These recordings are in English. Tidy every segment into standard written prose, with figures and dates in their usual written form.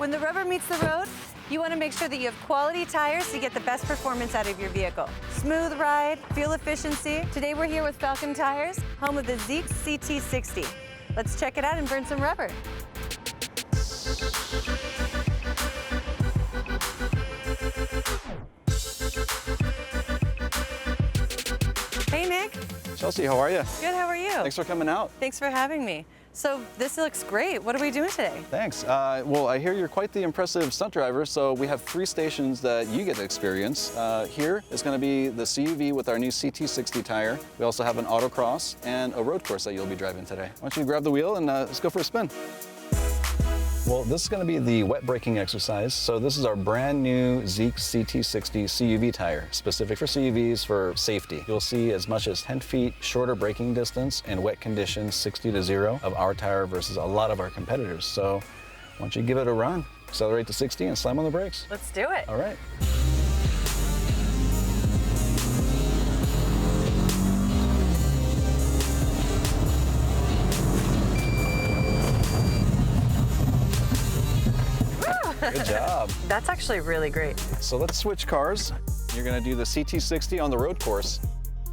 When the rubber meets the road, you want to make sure that you have quality tires to get the best performance out of your vehicle. Smooth ride, fuel efficiency. Today we're here with Falken tires, home of the ZIEX CT60. Let's check it out and burn some rubber. Hey, Nick. Chelsy, how are you? Good, how are you? Thanks for coming out. Thanks for having me. So this looks great. What are we doing today? Thanks. Well, I hear you're quite the impressive stunt driver, so we have 3 stations that you get to experience. Here is going to be the CUV with our new CT60 tire. We also have an autocross and a road course that you'll be driving today. Why don't you grab the wheel and let's go for a spin. Well, this is going to be the wet braking exercise. So this is our brand new ZIEX CT60 CUV tire, specific for CUVs for safety. You'll see as much as 10 feet shorter braking distance in wet conditions, 60 to 0 of our tire versus a lot of our competitors. So why don't you give it a run, accelerate to 60 and slam on the brakes. Let's do it. All right. Good job. That's actually really great. So let's switch cars. You're going to do the CT60 on the road course.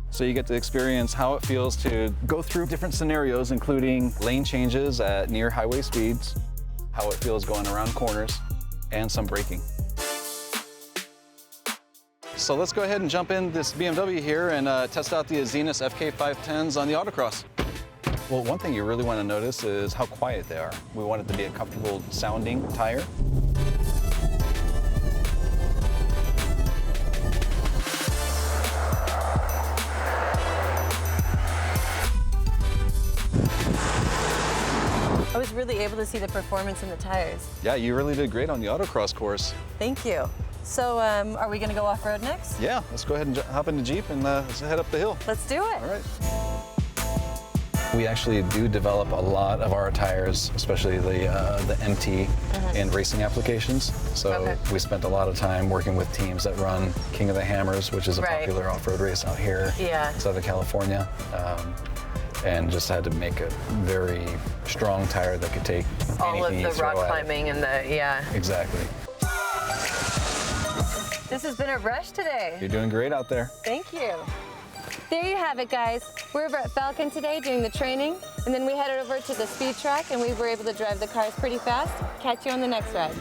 So you get to experience how it feels to go through different scenarios, including lane changes at near highway speeds, how it feels going around corners, and some braking. So let's go ahead and jump in this BMW here and test out the Sincera FK510s on the autocross. Well, one thing you really want to notice is how quiet they are. We want it to be a comfortable sounding tire. I was really able to see the performance in the tires. Yeah, you really did great on the autocross course. Thank you. So are we going to go off-road next? Yeah, let's go ahead and hop in the Jeep and let's head up the hill. Let's do it. All right. We actually do develop a lot of our tires, especially the MT in racing applications. So we spent a lot of time working with teams that run King of the Hammers, which is a popular off-road race out here in Southern California. And just had to make a very strong tire that could take all of anything the rock climbing and the, Exactly. This has been a rush today. You're doing great out there. Thank you. There you have it, guys. We're over at Falken today doing the training, and then we headed over to the speed track, and we were able to drive the cars pretty fast. Catch you on the next ride.